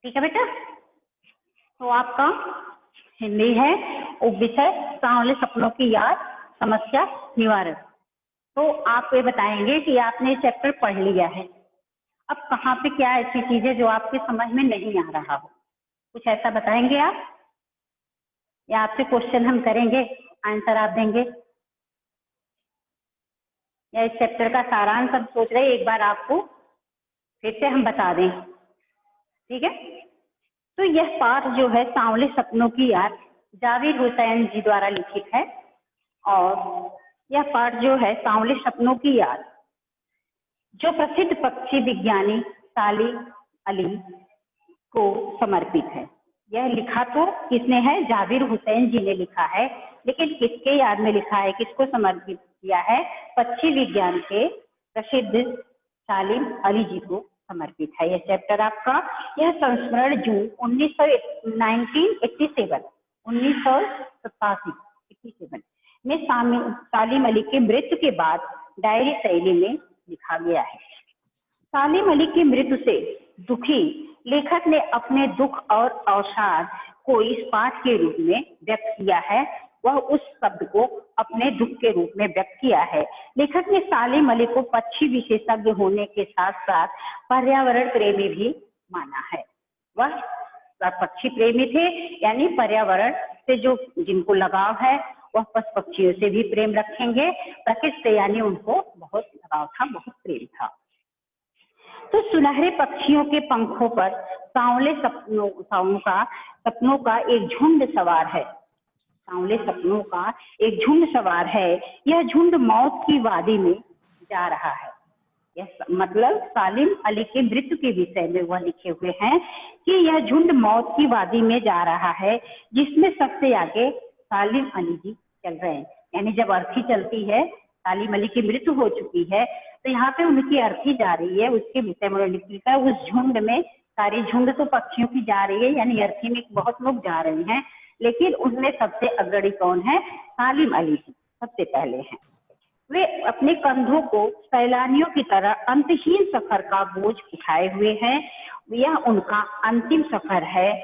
ठीक है बेटा। तो आपका हिंदी है विषय सांवले सपनों की याद समस्या निवारण। तो आप ये बताएंगे कि आपने चैप्टर पढ़ लिया है, अब कहाँ पे क्या ऐसी चीज है जो आपके समझ में नहीं आ रहा हो, कुछ ऐसा बताएंगे आप, या आपसे क्वेश्चन हम करेंगे आंसर आप देंगे, या इस चैप्टर का सारांश हम सोच रहे एक बार आपको फिर से हम बता दें। ठीक है, तो यह पाठ जो है सांवले सपनों की याद जावेद हुसैन जी द्वारा लिखित है, और यह पाठ जो है सांवले सपनों की याद जो प्रसिद्ध पक्षी विज्ञानी सालिम अली को समर्पित है। यह लिखा तो किसने है, जावेद हुसैन जी ने लिखा है, लेकिन किसके याद में लिखा है, किसको समर्पित किया है, पक्षी विज्ञान के प्रसिद्ध सालिम अली जी को समर्पित है। यह चैप्टर आपका, यह संस्मरण जून 1987 में सालिम अली के मृत्यु के बाद डायरी शैली में लिखा गया है। सालिम अली की मृत्यु से दुखी लेखक ने अपने दुख और अवसाद को इस पाठ के रूप में व्यक्त किया है। वह उस शब्द को अपने दुख के रूप में व्यक्त किया है। लेखक ने सालिम अली को पक्षी विशेषज्ञ होने के साथ साथ पर्यावरण प्रेमी भी माना है। वह पक्षी प्रेमी थे, यानी पर्यावरण से जो जिनको लगाव है वह पशु पक्षियों से भी प्रेम रखेंगे, प्रकृति से यानी उनको बहुत लगाव था, बहुत प्रेम था। तो सुनहरे पक्षियों के पंखों पर सांवले सपनों का एक झुंड सवार है। सांवले सपनों का एक झुंड सवार है। यह झुंड मौत की वादी में जा रहा है। यह मतलब सालिम अली के मृत्यु के विषय में वह लिखे हुए हैं कि यह झुंड मौत की वादी में जा रहा है, जिसमें सबसे आगे सालिम अली जी चल रहे हैं। यानी जब अर्थी चलती है, सालिम अली की मृत्यु हो चुकी है, तो यहाँ पे उनकी अर्थी जा रही है, उसके विषय में लिखा है। उस झुंड में सारी झुंड तो पक्षियों की जा रही है, यानी अर्थी में बहुत लोग जा रहे हैं, लेकिन उनमें सबसे अग्रणी कौन है, सालिम अली जी सबसे पहले हैं। वे अपने कंधों को सैलानियों की तरह अंतहीन सफर का बोझ उठाए हुए हैं। यह उनका अंतिम सफर है।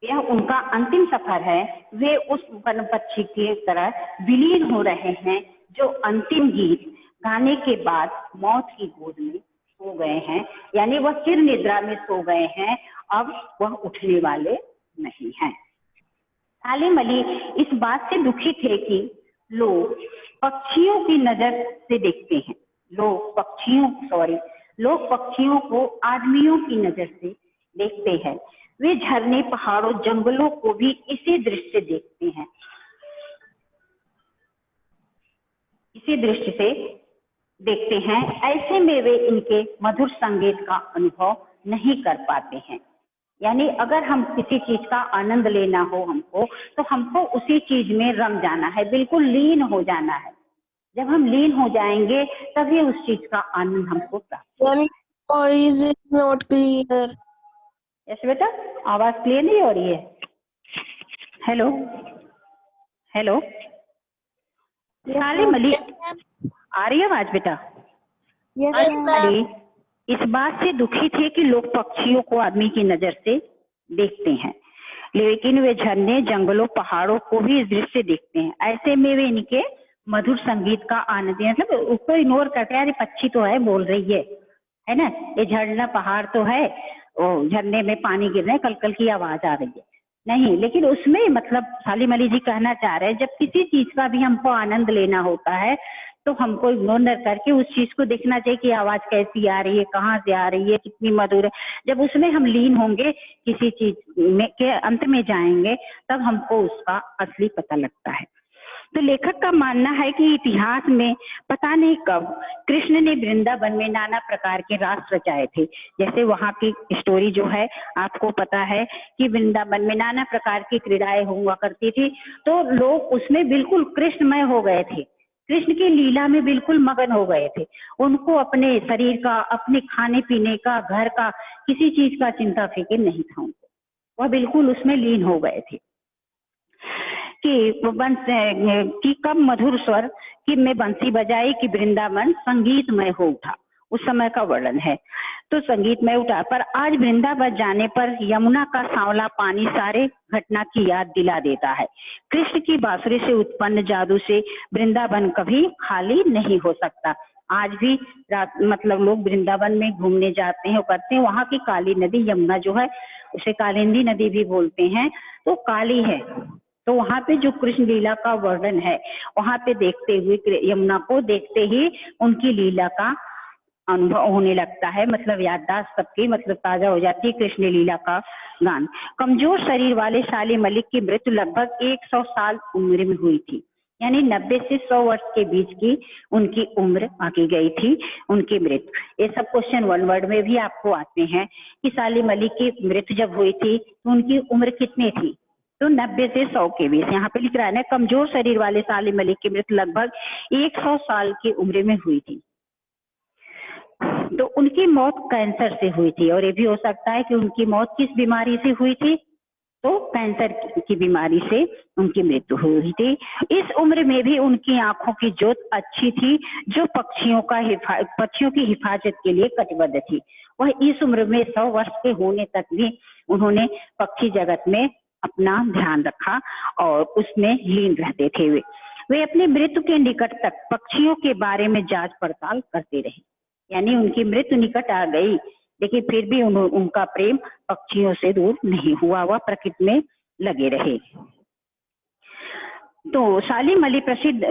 यह उनका अंतिम सफर है। वे उस वन पक्षी की तरह विलीन हो रहे हैं जो अंतिम गीत गाने के बाद मौत की गोद में सो गए हैं, यानी वह चिर निद्रा में सो गए हैं, अब वह उठने वाले नहीं हैं। सालिम अली इस बात से दुखी थे कि लोग पक्षियों की नजर से देखते हैं, लोग पक्षियों को आदमियों की नजर से देखते हैं। वे झरने, पहाड़ों, जंगलों को भी इसी दृष्टि से देखते हैं, इसी दृष्टि से देखते हैं। ऐसे में वे इनके मधुर संगीत का अनुभव नहीं कर पाते हैं। यानी अगर हम किसी चीज का आनंद लेना हो हमको, तो हमको उसी चीज में रम जाना है, बिल्कुल लीन हो जाना है। जब हम लीन हो जाएंगे तभी उस चीज का आनंद हमको प्राप्त होगा। यस बेटा, आवाज क्लियर नहीं हो रही है? हेलो हेलो, सालिम अली आ रही है आवाज बेटा? सालिम अली इस बात से दुखी थे कि लोग पक्षियों को आदमी की नजर से देखते हैं, लेकिन वे झरने, जंगलों, पहाड़ों को भी इस दृष्टि से देखते हैं। ऐसे में वे इनके मधुर संगीत का आनंद, मतलब उसको इग्नोर करते हैं, अरे पक्षी तो है बोल रही है ना, ये झरना पहाड़ तो है, झरने में पानी गिर रहा है, कलकल की आवाज आ रही है, नहीं, लेकिन उसमें मतलब सालिम अली जी कहना चाह रहे हैं जब किसी चीज का भी हमको आनंद लेना होता है तो हमको इग्नोर न करके उस चीज को देखना चाहिए कि आवाज कैसी आ रही है, कहाँ से आ रही है, कितनी मधुर है। जब उसमें हम लीन होंगे, किसी चीज में के अंत में जाएंगे, तब हमको उसका असली पता लगता है। तो लेखक का मानना है कि इतिहास में पता नहीं कब कृष्ण ने वृंदावन में नाना प्रकार के रास रचाए थे। जैसे वहाँ की स्टोरी जो है आपको पता है कि वृंदावन में नाना प्रकार की क्रीड़ाएं हुआ करती थी, तो लोग उसमें बिल्कुल कृष्णमय हो गए थे, कृष्ण की लीला में बिल्कुल मगन हो गए थे। उनको अपने शरीर का, अपने खाने पीने का, घर का, किसी चीज का चिंता फिक्र नहीं था उनको, वह बिल्कुल उसमें लीन हो गए थे। कि कब मधुर स्वर कि मैं बंसी बजाई कि वृंदावन संगीतमय हो उठा, उस समय का वर्णन है। तो संगीतमय उठा। पर आज वृंदावन जाने पर यमुना का सांवला पानी सारे घटना की याद दिला देता है। कृष्ण की बांसुरी से उत्पन्न जादू से वृंदावन कभी खाली नहीं हो सकता। आज भी मतलब लोग वृंदावन में घूमने जाते हैं, करते हैं। वहां की काली नदी यमुना जो है उसे कालिंदी नदी भी बोलते हैं, तो काली है। तो वहां पे जो कृष्ण लीला का वर्णन है, वहां पे देखते हुए, यमुना को देखते ही उनकी लीला का अनुभव होने लगता है। मतलब याददाश्त सबकी मतलब ताजा हो जाती है कृष्ण लीला का गान। कमजोर शरीर वाले साली मलिक की मृत्यु लगभग 100 साल उम्र में हुई थी, यानी 90 से 100 वर्ष के बीच की उनकी उम्र आकी गई थी उनकी मृत्यु। ये सब क्वेश्चन वन वर्ड में भी आपको आते हैं कि साली मलिक की मृत्यु जब हुई थी तो उनकी उम्र कितनी थी, तो 90 से 100 के बीच। यहाँ पे लिख रहा है ना, कमजोर शरीर वाले साली मलिक की मृत्यु लगभग 100 साल की उम्र में हुई थी। तो उनकी मौत कैंसर से हुई थी, और ये भी हो सकता है कि उनकी मौत किस बीमारी से हुई थी, तो कैंसर की बीमारी से उनकी मृत्यु हुई थी। इस उम्र में भी उनकी आंखों की ज्योत अच्छी थी, जो पक्षियों की हिफाजत के लिए कटिबद्ध थी। वह इस उम्र में 100 वर्ष के होने तक भी उन्होंने पक्षी जगत में अपना ध्यान रखा और उसमें लीन रहते थे। वे अपनी मृत्यु के निकट तक पक्षियों के बारे में जांच पड़ताल करते रहे, यानी उनकी मृत्यु निकट आ गई लेकिन फिर भी उनका प्रेम पक्षियों से दूर नहीं हुआ, वह प्रकृति में लगे रहे। तो सालिम अली प्रसिद्ध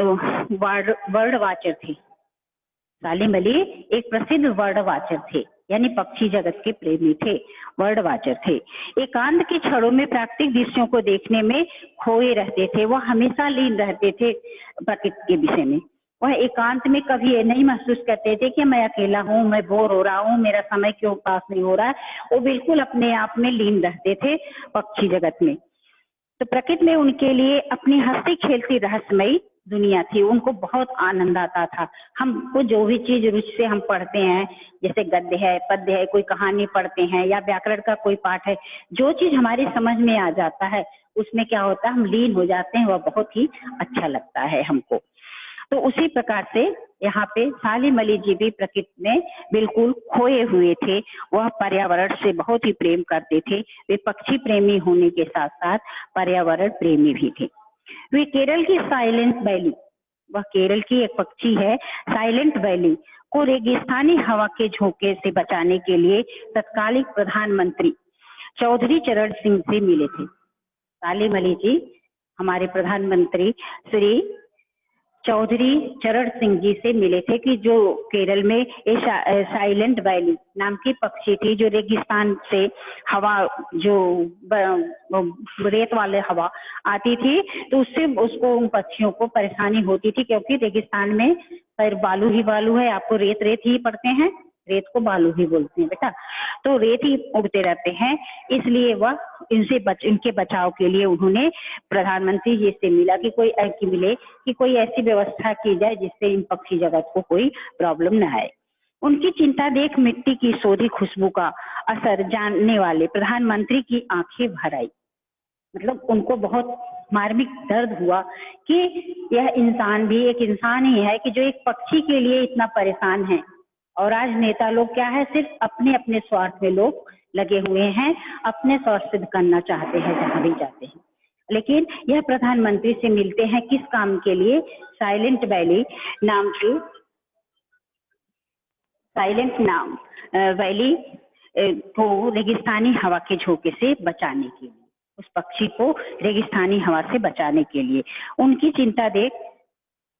वर्ड वाचर थे। सालिम अली एक प्रसिद्ध वर्ड वाचर थे, यानी पक्षी जगत के प्रेमी थे, वर्ड वाचर थे। एकांत के क्षणों में प्राकृतिक दृश्यों को देखने में खोए रहते थे। वह हमेशा लीन रहते थे प्रकृति के विषय में। वह एकांत में कभी ये नहीं महसूस करते थे कि मैं अकेला हूँ, मैं बोर हो रहा हूँ, मेरा समय क्यों पास नहीं हो रहा है। वो बिल्कुल अपने आप में लीन रहते थे पक्षी जगत में। तो प्रकृति में उनके लिए अपनी हंसती खेलती रहस्यमयी दुनिया थी। उनको बहुत आनंद आता था। हमको जो भी चीज रुचि से हम पढ़ते हैं, जैसे गद्य है, पद्य है, कोई कहानी पढ़ते हैं या व्याकरण का कोई पाठ है, जो चीज हमारी समझ में आ जाता है उसमें क्या होता है, हम लीन हो जाते हैं, वह बहुत ही अच्छा लगता है हमको। तो उसी प्रकार से यहाँ पे सालिम अली जी भी प्रकृति में बिल्कुल खोए हुए थे। वह पर्यावरण से बहुत ही प्रेम करते थे। वे पक्षी प्रेमी होने के साथ साथ पर्यावरण प्रेमी भी थे। वे केरल की साइलेंट वैली, वह केरल की एक पक्षी है साइलेंट वैली, को रेगिस्तानी हवा के झोंके से बचाने के लिए तत्कालीन प्रधानमंत्री चौधरी चरण सिंह से मिले थे। सालिम अली जी हमारे प्रधानमंत्री श्री चौधरी चरण सिंह जी से मिले थे कि जो केरल में साइलेंट वैली नाम की पक्षी थी, जो रेगिस्तान से हवा, जो रेत वाले हवा आती थी, तो उससे उसको उन पक्षियों को परेशानी होती थी, क्योंकि रेगिस्तान में पर बालू ही बालू है। आपको रेत रेत ही पड़ते हैं, रेत को बालू ही बोलते हैं बेटा, तो रेत ही उड़ते रहते हैं। इसलिए वह इनके बचाव के लिए उन्होंने प्रधानमंत्री जी से मिला कि कोई ऐसी व्यवस्था की जाए जिससे इन पक्षी जगत को कोई प्रॉब्लम न आए। उनकी चिंता देख मिट्टी की सोधी खुशबू का असर जानने वाले प्रधानमंत्री की आंखें भर आई। मतलब उनको बहुत मार्मिक दर्द हुआ कि यह इंसान भी एक इंसान ही है कि जो एक पक्षी के लिए इतना परेशान है। और आज नेता लोग क्या है, सिर्फ अपने अपने स्वार्थ में लोग लगे हुए हैं, अपने स्वार्थ सिद्ध करना चाहते हैं जहां भी जाते हैं। लेकिन यह प्रधानमंत्री से मिलते हैं किस काम के लिए, साइलेंट वैली नाम की वैली को रेगिस्तानी हवा के झोंके से बचाने के लिए, उस पक्षी को रेगिस्तानी हवा से बचाने के लिए। उनकी चिंता देख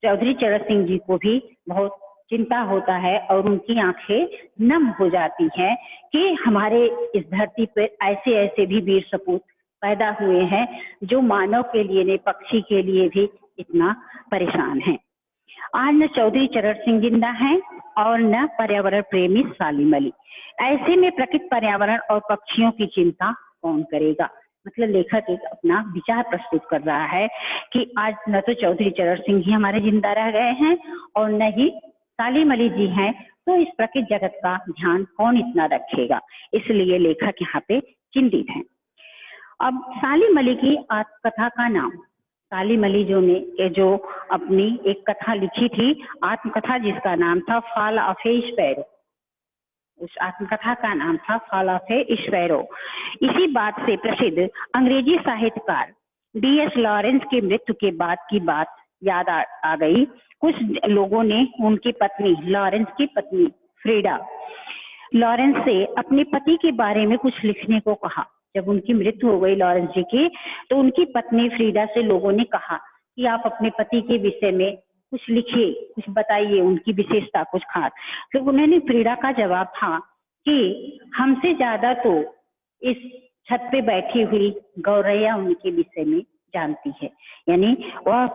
चौधरी चरण सिंह जी को भी बहुत चिंता होता है और उनकी आंखें नम हो जाती हैं कि हमारे इस धरती पर ऐसे ऐसे भी वीर सपूत पैदा हुए हैं जो मानव के लिए नहीं, पक्षी के लिए भी इतना परेशान है। आज न चौधरी चरण सिंह जिंदा हैं और न पर्यावरण प्रेमी सालिम अली। ऐसे में प्रकृति, पर्यावरण और पक्षियों की चिंता कौन करेगा। मतलब लेखक एक अपना विचार प्रस्तुत कर रहा है कि आज न तो चौधरी चरण सिंह ही हमारे जिंदा रह गए हैं और न ही सालिम अली जी हैं, तो इस प्रकृति जगत का ध्यान कौन इतना रखेगा। इसलिए लेखक यहाँ पे चिंतित हैं। अब सालिम अली की आत्मकथा का नाम, सालिम अली जो अपनी एक कथा लिखी थी, आत्मकथा, जिसका नाम था फॉल ऑफ ए स्पैरो। उस आत्मकथा का नाम था फॉल ऑफ ए स्पैरो। इसी बात से प्रसिद्ध अंग्रेजी साहित्यकार D.S. लॉरेंस की मृत्यु के बाद की बात याद आ गई। कुछ लोगों ने उनकी पत्नी, लॉरेंस की पत्नी फ्रीडा लॉरेंस से अपने पति के बारे में कुछ लिखने को कहा। जब उनकी मृत्यु हो गई लॉरेंस जी की, तो उनकी पत्नी फ्रीडा से लोगों ने कहा कि आप अपने पति के विषय में कुछ लिखिए, कुछ बताइए, उनकी विशेषता कुछ खास। तो उन्होंने फ्रीडा का जवाब था कि हमसे ज्यादा तो इस छत पे बैठी हुई गौरैया उनके विषय में जानती है। यानी वह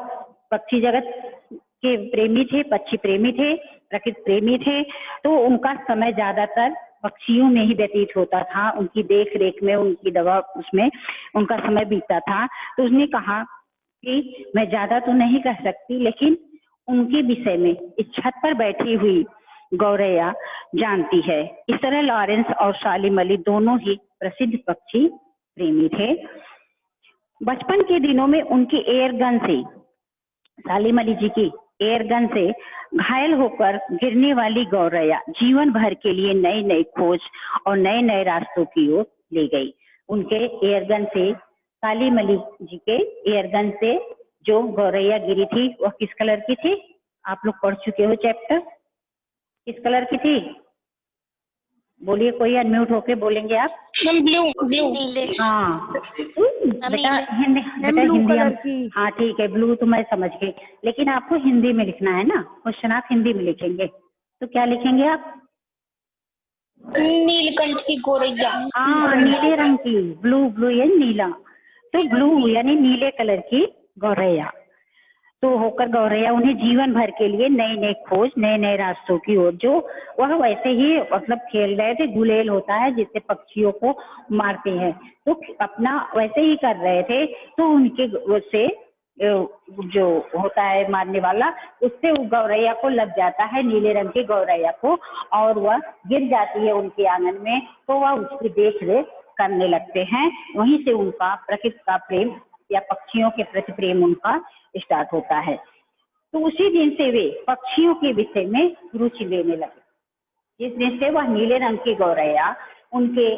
पक्षी जगत के प्रेमी थे, पक्षी प्रेमी थे, प्रकृति प्रेमी थे, तो उनका समय ज्यादातर पक्षियों में ही व्यतीत होता था, उनकी देख रेख में, उनकी दवा उसमें उनका समय बीतता था। तो उसने कहा कि मैं ज्यादा तो नहीं कह सकती, लेकिन उनके विषय में इस छत पर बैठी हुई गौरैया जानती है। इस तरह लॉरेंस और सालिम अली दोनों ही प्रसिद्ध पक्षी प्रेमी थे। बचपन के दिनों में उनकी एयरगन से, सालिम अली जी की एयरगन से घायल होकर गिरने वाली गौरैया जीवन भर के लिए नई नई खोज और नए नए रास्तों की ओर ले गई। उनके एयरगन से, सालिम अली जी के एयरगन से जो गौरैया गिरी थी वह किस कलर की थी? आप लोग पढ़ चुके हो चैप्टर, किस कलर की थी? बोलिए, कोई अनम्यूट होके बोलेंगे आप? ब्लू ब्लू नीले। हाँ बेटा हिंदी, बेटा हिंदी हम, हाँ ठीक है, ब्लू तो मैं समझ गई, लेकिन आपको हिंदी में लिखना है ना, क्वेश्चन आप हिंदी में लिखेंगे, तो क्या लिखेंगे आप? नीलकंठ की गौरैया। हाँ, नीले रंग की, ब्लू, ब्लू यानी नीला, तो ब्लू यानी नीले कलर की गौरैया तो होकर गौरैया उन्हें जीवन भर के लिए नई नई खोज, नए नए रास्तों की ओर, जो वह वैसे ही मतलब खेल रहे थे, गुलेल होता है जिससे पक्षियों को मारते हैं, तो अपना वैसे ही कर रहे थे। तो उनके से जो होता है मारने वाला, उससे वो गौरैया को लग जाता है, नीले रंग की गौरैया को, और वह गिर जाती है उनके आंगन में। तो वह उसकी देख रेख करने लगते हैं। वहीं से उनका प्रकृति का प्रेम या पक्षियों के प्रति प्रेम उनका स्टार्ट होता है। तो उसी दिन से वे पक्षियों के विषय में रुचि लेने लगे। जिस दिन से वह नीले रंग की गौरैया उनके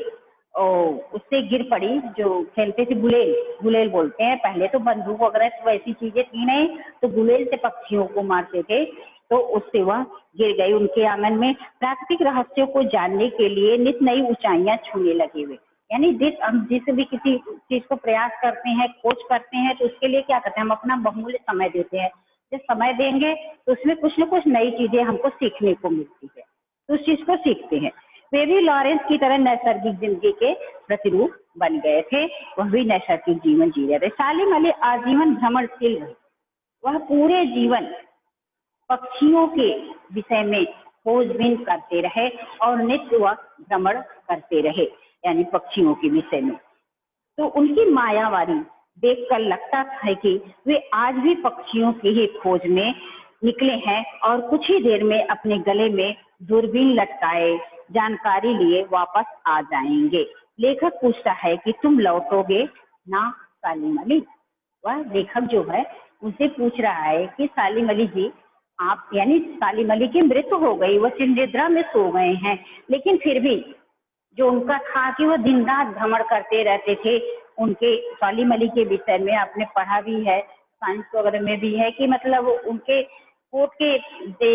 उससे गिर पड़ी, जो खेलते थे गुलेल, गुलेल बोलते हैं, पहले तो बंदूक वगैरह तो वैसी चीजें थी नहीं, तो गुलेल से पक्षियों को मारते थे, तो उससे वह गिर गई उनके आंगन में। प्राकृतिक रहस्यों को जानने के लिए नित नई ऊंचाइयां छूने लगे हुए। यानी हम जिस भी किसी चीज को प्रयास करते हैं, खोज करते हैं, तो उसके लिए क्या करते हैं, हम अपना बहुमूल्य समय देते हैं। जब समय देंगे तो उसमें कुछ न कुछ नई चीजें हमको सीखने को मिलती है, तो उस चीज को सीखते हैं। वे भी लॉरेंस की तरह नैसर्गिक जिंदगी के प्रतिरूप बन गए थे, वह भी नैसर्गिक जीवन जी रहे थे। सालिम अली आजीवन भ्रमणशील रहे, वह पूरे जीवन पक्षियों के विषय में खोजबीन करते रहे और नित्य वह भ्रमण करते रहे, यानी पक्षियों के विषय में। तो उनकी मायावारी देखकर लगता है कि वे आज भी पक्षियों की ही खोज में निकले हैं और कुछ ही देर में अपने गले में दूरबीन लटकाए जानकारी लिए वापस आ जाएंगे। लेखक पूछता है कि तुम लौटोगे ना सालिम अली? वह लेखक जो है उनसे पूछ रहा है कि सालिम अली जी, आप, यानी सालिम अली की मृत्यु हो गई, वह निद्रा में सो गए हैं, लेकिन फिर भी जो उनका था कि वह दिन रात भ्रमण करते रहते थे। उनके सालिम अली के विषय में आपने पढ़ा भी है, साइंस वगैरह में भी है कि मतलब उनके कोट के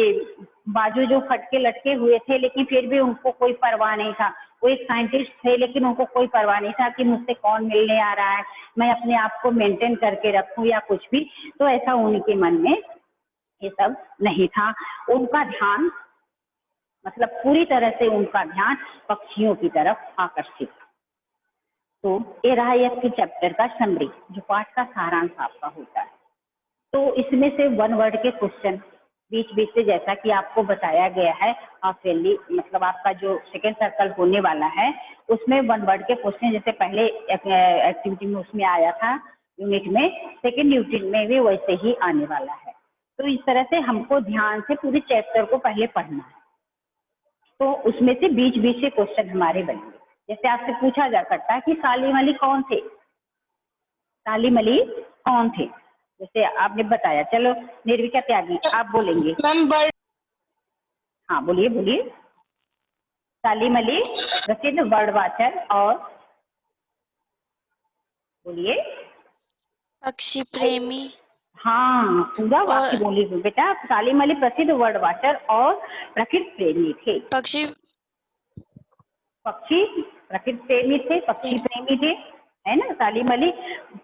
बाजू जो फटके लटके हुए थे, लेकिन फिर भी उनको कोई परवाह नहीं था। वो एक साइंटिस्ट थे, लेकिन उनको कोई परवाह नहीं था कि मुझसे कौन मिलने आ रहा है, मैं अपने आप को मेंटेन करके रखूं या कुछ भी। तो ऐसा उनके मन में ये सब नहीं था। उनका ध्यान, मतलब पूरी तरह से उनका ध्यान पक्षियों की तरफ आकर्षित। तो ये रहा एक चैप्टर का समरी, जो पाठ का सारांश आपका होता है। तो इसमें से वन वर्ड के क्वेश्चन बीच बीच से, जैसा कि आपको बताया गया है, ऑफिशियली मतलब आपका जो सेकेंड सर्कल होने वाला है उसमें वन वर्ड के क्वेश्चन, जैसे पहले एक्टिविटी में उसमें आया था यूनिट में, सेकेंड यूनिट में भी वैसे ही आने वाला है। तो इस तरह से हमको ध्यान से पूरे चैप्टर को पहले पढ़ना है, तो उसमें से बीच बीच से क्वेश्चन हमारे बनेंगे। जैसे आपसे पूछा जा सकता है कि सालिम अली कौन थे, सालिम अली कौन थे, जैसे आपने बताया। चलो निर्विका त्यागी, आप बोलेंगे। Ma'am bird. हाँ बोलिए बोलिए। सालिम अली प्रसिद्ध वर्डवाचर और बोलिए। पक्षी प्रेमी हाँ, पूरा वाक्य और बोलिए बेटा। सालिम अली प्रसिद्ध वर्डवाचर और प्रकृति प्रेमी थे। पक्षी पक्षी प्रकृति प्रेमी थे, पक्षी प्रेमी थे, है ना। सालिम अली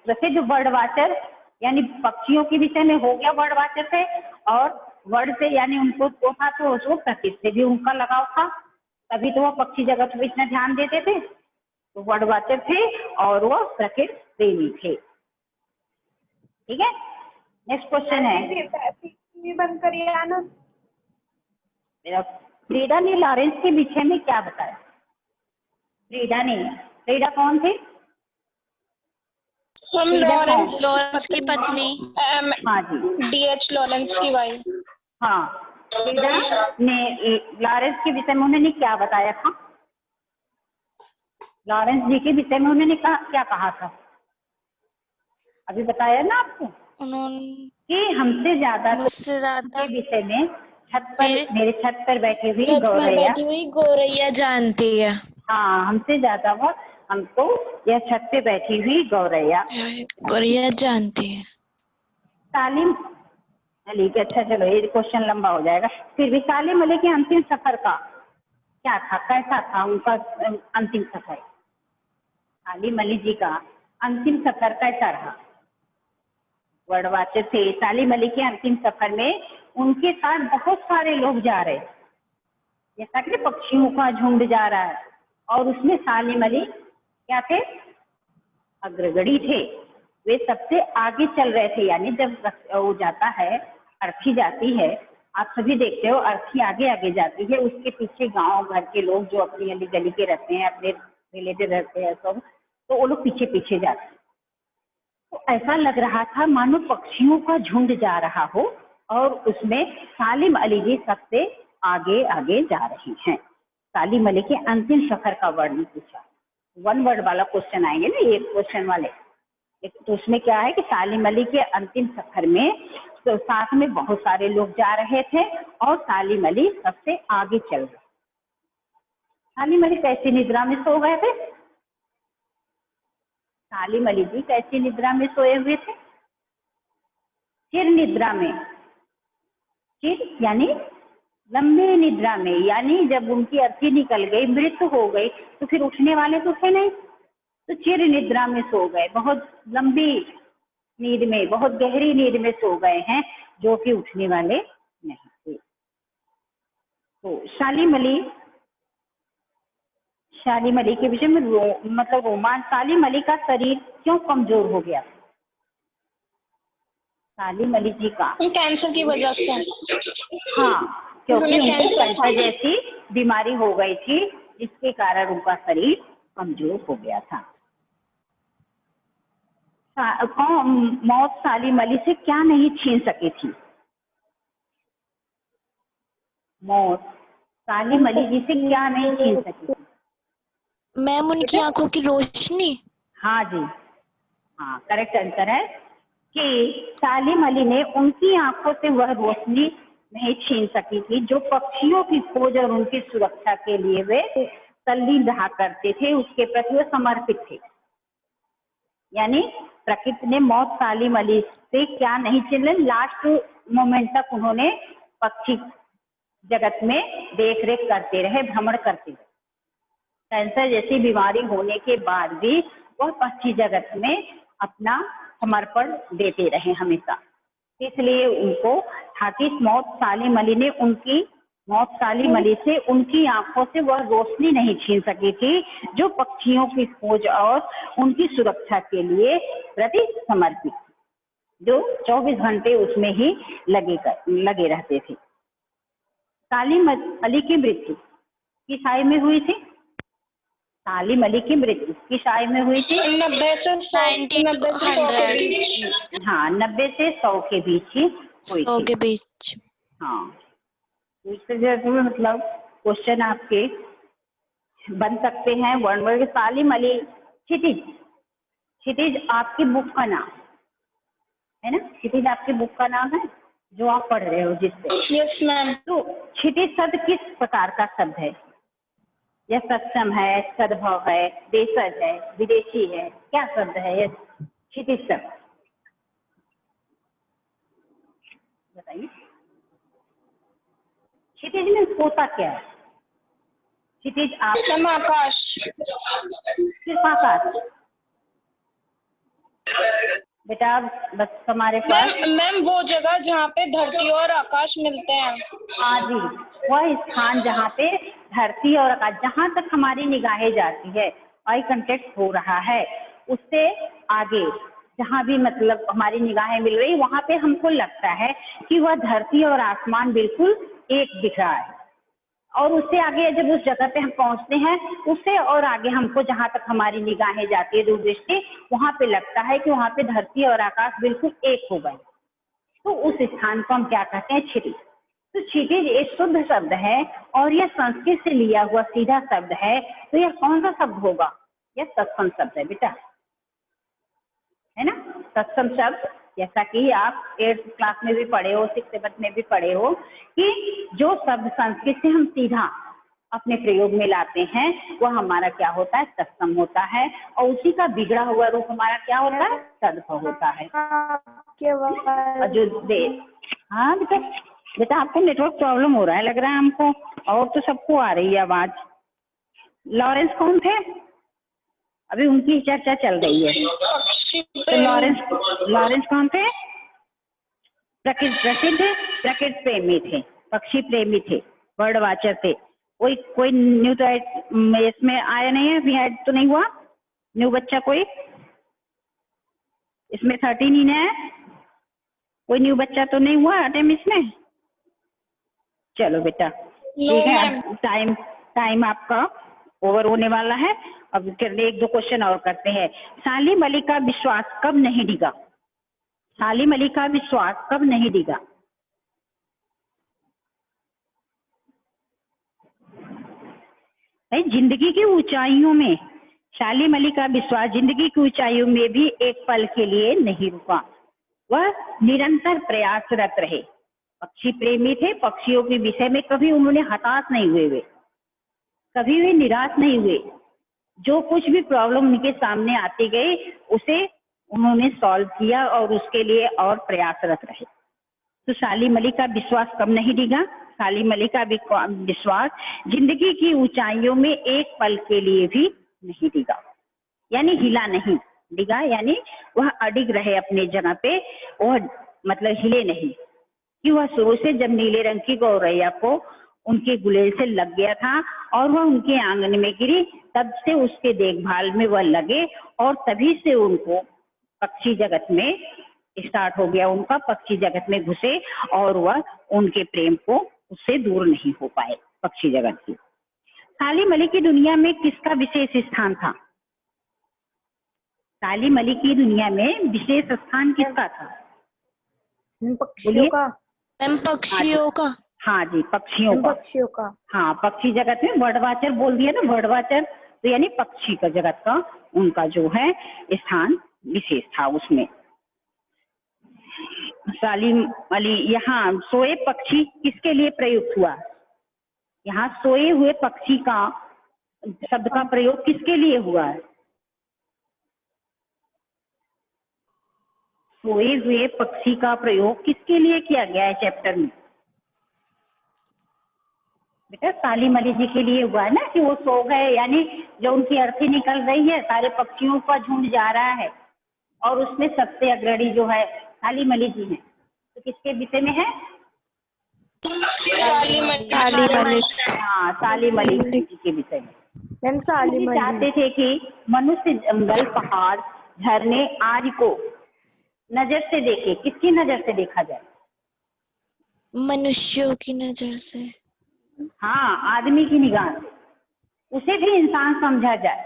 प्रसिद्ध वर्डवाचर यानी पक्षियों के विषय में हो गया वर्डवाचर थे, और वर्ड से यानी उनको वो था तो उसको प्रकृति से भी उनका लगाव था, तभी तो वो पक्षी जगत में इतना ध्यान देते थे। तो वर्डवाचर थे और वो प्रकृति प्रेमी थे। ठीक है, नेक्स्ट क्वेश्चन है बंद करिए आना। फ्रीडा ने लॉरेंस के विषय में क्या बताया? फ्रीडा कौन थे? हम लॉरेंस की पत्नी। हाँ जी, डीएच लॉरेंस की वाइफ। हाँ, फ्रीडा ने लॉरेंस के विषय में उन्होंने क्या बताया था? लॉरेंस जी के विषय में उन्होंने क्या कहा था? अभी बताया ना आपको उन्होंने कि हमसे ज्यादा मुझसे ज्यादा के विषय में मेरे छत पर बैठी हुई गौरैया जानती है। हाँ, हमसे ज्यादा वो हमको यह छत पे बैठी हुई गौरैया जानती है। सालिम अली के, अच्छा चलो ये क्वेश्चन लंबा हो जाएगा। फिर भी सालिम अली के अंतिम सफर का क्या था, कैसा था उनका अंतिम सफर? सालिम अली जी का अंतिम सफर कैसा रहा? वर्डवाचर थे। सालिम अली के अंतिम सफर में उनके साथ बहुत सारे लोग जा रहे, जैसा कि पक्षियों का झुंड जा रहा है, और उसमें सालिम अली क्या थे? अग्रगणी थे। वे सबसे आगे चल रहे थे। यानी जब वो जाता है, अर्थी जाती है, आप सभी देखते हो अर्थी आगे आगे जाती है, उसके पीछे गांव भर के लोग जो अपनी अली गली के रहते हैं, अपने रिलेटिव रहते हैं सब, तो वो लोग पीछे पीछे जाते हैं। तो ऐसा लग रहा था मानो पक्षियों का झुंड जा रहा हो, और उसमें सालिम अली जी सबसे आगे आगे जा रही हैं। सालिम अली के अंतिम सफर का वर्णन पूछा। वन वर्ड वाला क्वेश्चन आएंगे ना, एक क्वेश्चन वाले। तो उसमें क्या है कि सालिम अली के अंतिम सफर में तो साथ में बहुत सारे लोग जा रहे थे, और सालिम अली सबसे आगे चल रहे। सालिम अली कैसी निद्रा में सो गए थे? सालिम अली जी कैसी निद्रा में सोए हुए थे? चिर निद्रा में। चिर यानी लंबे निद्रा में, यानी जब उनकी अर्थी निकल गई, मृत्यु हो गई, तो फिर उठने वाले तो थे नहीं, तो चिर निद्रा में सो गए, बहुत लंबी नींद में, बहुत गहरी नींद में सो गए हैं, जो कि उठने वाले नहीं थे। तो सालिम अली के विषय में मतलब रोमांच। सालिम अली का शरीर क्यों कमजोर हो गया? सालिम अली जी का कैंसर की वजह से। हाँ, क्योंकि उनको कैंसर जैसी बीमारी हो गई थी, जिसके कारण उनका शरीर कमजोर हो गया था। मौत सालिम अली से क्या नहीं छीन सकी थी? मौत सालिम अली जी से क्या नहीं छीन सकी थी? मैम, उनकी आंखों की रोशनी। हाँ जी, हाँ, करेक्ट आंसर है कि सालिम अली ने उनकी आंखों से वह रोशनी नहीं छीन सकी थी जो पक्षियों की खोज और उनकी सुरक्षा के लिए वे तल्लीन रहा करते थे, उसके प्रति वे समर्पित थे। यानी प्रकृति ने मौत सालिम अली से क्या नहीं छीन, लास्ट मोमेंट तक उन्होंने पक्षी जगत में देख रेख करते रहे, भ्रमण करते रहे। कैंसर जैसी बीमारी होने के बाद भी वह पक्षी जगत में अपना समर्पण देते रहे हमेशा। इसलिए उनको था कि मौत सालिम अली से उनकी आंखों से वह रोशनी नहीं छीन सकी थी जो पक्षियों की खोज और उनकी सुरक्षा के लिए प्रति समर्पित, जो 24 घंटे उसमें ही लगे रहते थे। सालिम अली की मृत्यु किस आयु में हुई थी? सालिम अली की मृत्यु किस आयु में हुई थी? 90 से 100 हाँ, 90 से 100 के बीच ही हुई थी। 100 के बीच। हाँ, मतलब क्वेश्चन आपके बन सकते हैं वन वर्ड। सालिम अली क्षितिज आपकी बुक का नाम है ना? क्षितिज आपकी बुक का नाम है जो आप पढ़ रहे हो जिससे। Yes ma'am. तो क्षितिज शब्द किस प्रकार का शब्द है? यह सक्षम है, सद्भाव है, देशज है, विदेशी है, क्या शब्द है यह? क्षितिज शब्द, बताइए। क्षितिज में होता क्या है? क्षितिज आप मैम आकाश। सिर्फ आकाश? बेटा बस हमारे पास मैम वो जगह जहाँ पे धरती और आकाश मिलते हैं। हाँ जी, वह स्थान जहाँ पे धरती और आकाश, जहाँ तक हमारी निगाहें जाती है, आई कांटेक्ट हो रहा है, उससे आगे जहाँ भी मतलब हमारी निगाहें मिल रही, वहां पे हमको लगता है कि वह धरती और आसमान बिल्कुल एक दिख रहा है। और उससे आगे जब उस जगह पे हम पहुंचते हैं, उससे और आगे हमको जहां तक हमारी निगाहें जाती है दूरदृष्टि, वहां पे लगता है कि वहां पे धरती और आकाश बिल्कुल एक हो गए। तो उस स्थान को हम क्या कहते हैं? क्षितिज। तो क्षितिज एक शुद्ध शब्द है और यह संस्कृत से लिया हुआ सीधा शब्द है। तो यह कौन सा शब्द होगा? यह तत्सम शब्द है बेटा, है ना? तत्सम शब्द, जैसा कि आप 8th क्लास में भी पढ़े हो, 6th 7th में भी पढ़े हो कि जो शब्द संस्कृत से हम सीधा अपने प्रयोग में लाते हैं वह हमारा क्या होता है? तत्सम होता है। और उसी का बिगड़ा हुआ रूप हमारा क्या होता है? सद्भाव होता है। और जो हाँ बेटा, बेटा आपको नेटवर्क प्रॉब्लम हो रहा है लग रहा है हमको, और तो सबको आ रही है आवाज। लॉरेंस कौन थे? अभी उनकी चर्चा चल रही है। तो लॉरेंस कौन थे? प्रकृति प्रेमी थे, पक्षी प्रेमी थे, वर्ड वाचर थे। कोई न्यू तो इसमें आया नहीं है, अभी ऐड तो नहीं हुआ न्यू बच्चा कोई? इसमें 13 ही है, कोई न्यू बच्चा तो नहीं हुआ अटेम्प्ट में? चलो बेटा ठीक है, टाइम आपका ओवर होने वाला है। अब एक दो क्वेश्चन और करते हैं। सालिम अली का विश्वास कब नहीं डिगा? सालिम अली का विश्वास कब नहीं डिगा? जिंदगी की ऊंचाइयों में सालिम अली का विश्वास जिंदगी की ऊंचाइयों में भी एक पल के लिए नहीं रुका। वह निरंतर प्रयासरत रहे। पक्षी प्रेमी थे, पक्षियों के विषय में कभी उन्होंने हताश नहीं हुए, वे कभी भी निराश नहीं हुए। जो कुछ भी प्रॉब्लम उनके सामने आती गई उसे उन्होंने सॉल्व किया और उसके लिए और प्रयासरत रहे। तो सालिम अली का विश्वास कब नहीं डिगा? सालिम अली का विश्वास जिंदगी की ऊंचाइयों में एक पल के लिए भी नहीं डिगा, यानी हिला नहीं। डिगा यानी वह अडिग रहे अपने जगह पे, वह मतलब हिले नहीं। कि वह शुरू से जब नीले रंग की गौरैया को उनके गुलेल से लग गया था और वह उनके आंगन में गिरी, तब से उसके देखभाल में वह लगे और तभी से उनको पक्षी जगत में स्टार्ट हो गया, उनका पक्षी जगत में घुसे और वह उनके प्रेम को उससे दूर नहीं हो पाए पक्षी जगत की। सालिम अली की दुनिया में किसका विशेष स्थान था? सालिम अली की दुनिया में विशेष स्थान किसका था? पक्षियों का। पक्षियों का। हाँ जी, पक्षियों का। हाँ, पक्षी जगत में बर्डवाचर बोल दिया ना, बर्डवाचर तो यानी पक्षी का जगत का उनका जो है स्थान विशेष था उसमें। सालिम अली, यहाँ सोए पक्षी किसके लिए प्रयुक्त हुआ? यहाँ सोए हुए पक्षी का शब्द का प्रयोग किसके लिए हुआ है? सोए हुए पक्षी का प्रयोग किसके लिए किया गया है चैप्टर में? बेटा सालिम अली जी के लिए हुआ है ना, कि वो सो गए, यानी जो उनकी अर्थी निकल रही है, सारे पक्षियों का झुंड जा रहा है और उसमें सबसे अग्रणी जो है सालिम अली जी हैं। तो किसके विषय में है? सालिम अली। हाँ, सालिम अली जी के विषय में। सालिम अली चाहते थे कि मनुष्य जंगल, पहाड़, झरने आदि को नजर से देखे। किसकी नजर से देखा जाए? मनुष्यों की नजर से। हाँ, आदमी की निगाह से उसे भी इंसान समझा जाए,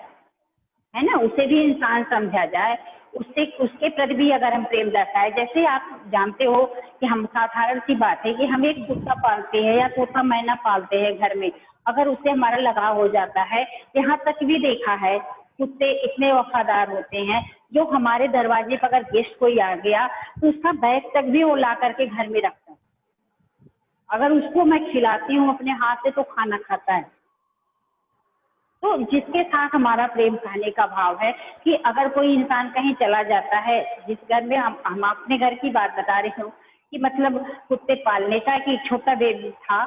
है ना, उसे भी इंसान समझा जाए, उससे उसके प्रति भी अगर हम प्रेम दर्शाए। जैसे आप जानते हो कि हम, साधारण सी बात है कि हम एक कुत्ता पालते हैं या तोता मैना पालते हैं घर में, अगर उससे हमारा लगाव हो जाता है, यहाँ तक भी देखा है कुत्ते इतने वफादार होते हैं, जो हमारे दरवाजे पर अगर गेस्ट कोई आ गया तो उसका बैग तक भी वो ला करके घर में रखता है। अगर उसको मैं खिलाती हूँ अपने हाथ से तो खाना खाता है। तो जिसके साथ हमारा प्रेम कहने का भाव है कि अगर कोई इंसान कहीं चला जाता है, जिस घर में हम अपने घर की बात बता रहे हो कि मतलब कुत्ते पालने का, कि छोटा बेबी था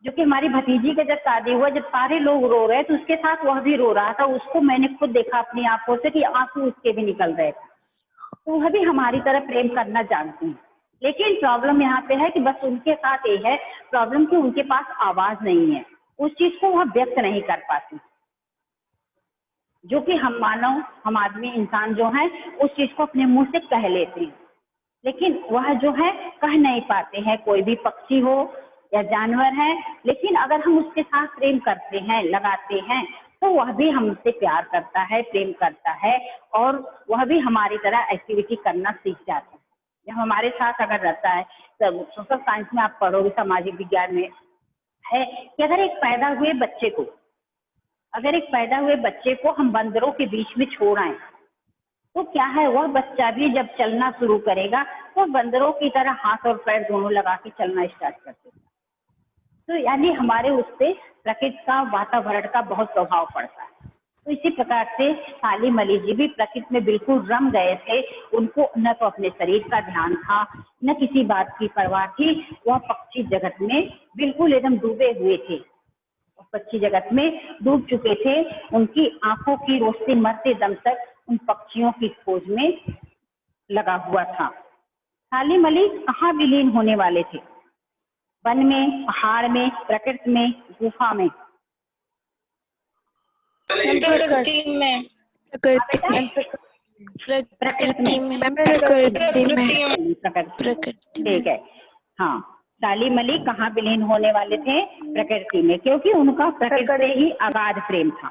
जो कि हमारी भतीजी का जब शादी हुआ, जब सारे लोग रो रहे तो उसके साथ वह भी रो रहा था। उसको मैंने खुद देखा अपनी आंखों से कि आंसू उसके भी निकल रहे थे। तो वह भी हमारी तरह प्रेम करना जानती हैं। लेकिन प्रॉब्लम यहाँ पे है कि बस उनके साथ ये है प्रॉब्लम कि उनके पास आवाज नहीं है, उस चीज को वह व्यक्त नहीं कर पाती, जो कि हम मानव, हम आदमी, इंसान जो है उस चीज को अपने मुंह से कह लेते हैं, लेकिन वह जो है कह नहीं पाते हैं। कोई भी पक्षी हो या जानवर है, लेकिन अगर हम उसके साथ प्रेम करते हैं, लगाते हैं, तो वह भी हमसे प्यार करता है, प्रेम करता है, और वह भी हमारी तरह एक्टिविटी करना सीख जाता है। जब हमारे साथ अगर रहता है, तब सोशल साइंस में आप पढ़ोगे, सामाजिक विज्ञान में है कि अगर एक पैदा हुए बच्चे को हम बंदरों के बीच में छोड़ आए, तो क्या है, वह बच्चा भी जब चलना शुरू करेगा तो बंदरों की तरह हाथ और पैर दोनों लगा के चलना स्टार्ट कर देगा। तो यानी हमारे उस पे प्रकृति का, वातावरण का बहुत प्रभाव पड़ता है। तो इसी प्रकार से साली मली जी भी प्रकृति में बिल्कुल रम गए थे। उनको न तो अपने शरीर का ध्यान था, न किसी बात की परवाह थी। वह पक्षी जगत में बिल्कुल एकदम डूबे हुए थे, पक्षी जगत में डूब चुके थे। उनकी आंखों की रोशनी मरते दम तक उन पक्षियों की खोज में लगा हुआ था। साली मली कहाँ विलीन होने वाले थे? वन में, पहाड़ में, प्रकृति में, गुफा में? प्रकृति में। प्रकृति में। ठीक है, हाँ। साली मली कहाँ विलीन होने वाले थे? प्रकृति में, क्योंकि उनका प्रकृति से ही अगाध प्रेम था।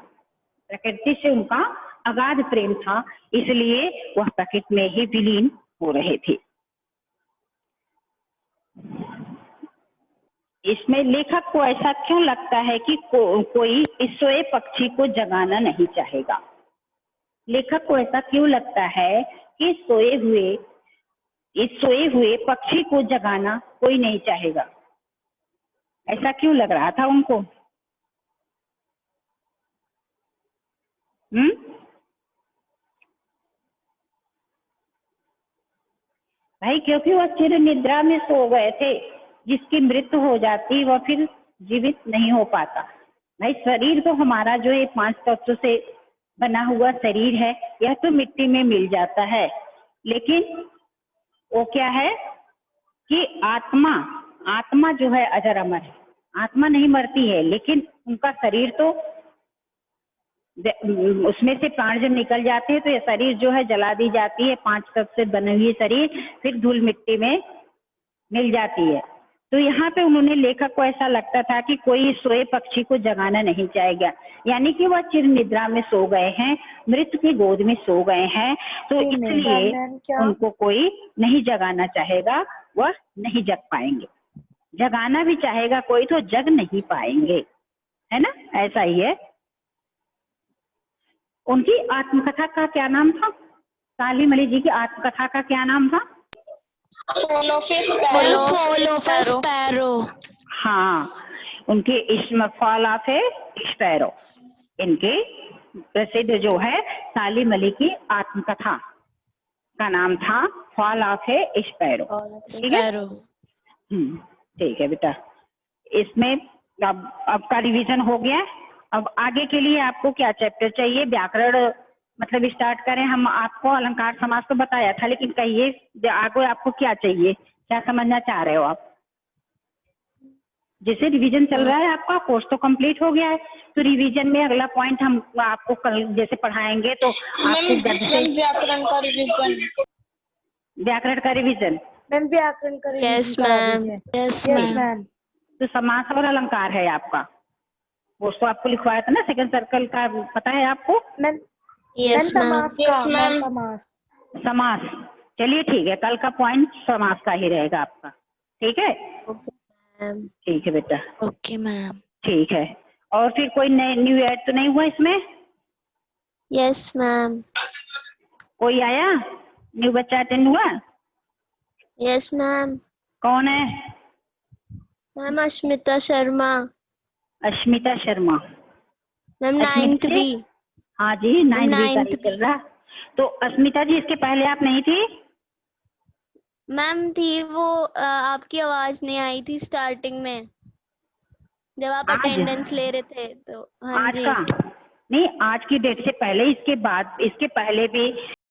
प्रकृति से उनका अगाध प्रेम था, इसलिए वह प्रकृति में ही विलीन हो रहे थे। इसमें लेखक को ऐसा क्यों लगता है कि कोई इस सोए पक्षी को जगाना नहीं चाहेगा? लेखक को ऐसा क्यों लगता है कि इस सोए हुए पक्षी को जगाना कोई नहीं चाहेगा? ऐसा क्यों लग रहा था उनको? भाई, क्योंकि वह चिर निद्रा में सो गए थे। जिसकी मृत्यु हो जाती वह फिर जीवित नहीं हो पाता। भाई, शरीर तो हमारा जो ये 5 तत्व से बना हुआ शरीर है, यह तो मिट्टी में मिल जाता है, लेकिन वो क्या है कि आत्मा जो है अजर अमर है। आत्मा नहीं मरती है, लेकिन उनका शरीर तो, उसमें से प्राण जब निकल जाते हैं तो ये शरीर जो है जला दी जाती है। 5 तत्व से बने हुए शरीर फिर धूल मिट्टी में मिल जाती है। तो यहाँ पे उन्होंने, लेखक को ऐसा लगता था कि कोई सोए पक्षी को जगाना नहीं चाहेगा, यानी कि वह चिर निद्रा में सो गए हैं, मृत्यु की गोद में सो गए हैं, तो इसलिए उनको कोई नहीं जगाना चाहेगा, वह नहीं जग पाएंगे। जगाना भी चाहेगा कोई तो जग नहीं पाएंगे, है ना? ऐसा ही है। उनकी आत्मकथा का क्या नाम था? साली मली जी की आत्मकथा का क्या नाम था? Fall of A sparrow. हाँ, उनके इसमें फॉल ऑफ ए स्पैरो, इनके प्रसिद्ध जो है साली मली की आत्मकथा का नाम था फॉल ऑफ ए स्पैरो। ठीक है, ठीक है बेटा। इसमें अब का रिवीजन हो गया। अब आगे के लिए आपको क्या चैप्टर चाहिए? व्याकरण मतलब स्टार्ट करें? हम आपको अलंकार समास तो बताया था, लेकिन कहिए आगे आपको क्या चाहिए, क्या समझना चाह रहे हो आप? जैसे रिवीजन चल रहा है, आपका कोर्स तो कंप्लीट हो गया है, तो रिवीजन में अगला पॉइंट हम आपको कल जैसे पढ़ाएंगे तो आपको व्याकरण का रिवीजन। व्याकरण का रिवीजन? मैम व्याकरण का revision. Yes ma'am, yes ma'am. तो समास और अलंकार है आपका, वो तो आपको लिखवाया था ना, सेकंड सर्कल का, पता है आपको? Ma'am yes ma'am. समास। चलिए ठीक है, कल का पॉइंट समास का ही रहेगा आपका। ठीक है, ठीक है बेटा। Okay ma'am. ठीक है, और फिर कोई न्यू ऐड तो नहीं हुआ इसमें? Yes ma'am. कोई आया न्यू बच्चा अटेंड हुआ? Yes ma'am. कौन है? मैम अश्मिता शर्मा। अश्मिता शर्मा, मैम अस्मिता 9th जी? भी। हाँ जी, 9th बी का ही 9th चल रहा। तो अस्मिता जी, इसके पहले आप नहीं थी? मैम थी वो, आपकी आवाज नहीं आई थी स्टार्टिंग में जब आप आज अटेंडेंस ले रहे थे तो। हाँ आज जी। का नहीं, आज की डेट से पहले, इसके बाद, इसके पहले भी